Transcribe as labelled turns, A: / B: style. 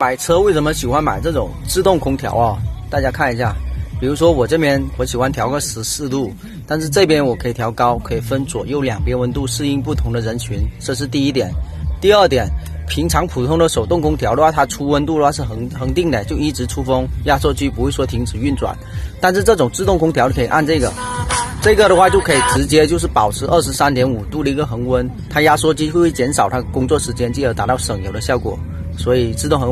A: 买车为什么喜欢买这种自动空调啊？大家看一下，比如说我这边我喜欢调个14度，但是这边我可以调高，可以分左右两边温度，适应不同的人群，这是第一点。第二点，平常普通的手动空调的话，它出温度的话是恒定的，就一直出风，压缩机不会说停止运转。但是这种自动空调你可以按这个的话就可以直接就是保持23.5度的一个恒温，它压缩机会减少它工作时间，进而达到省油的效果。所以自动恒温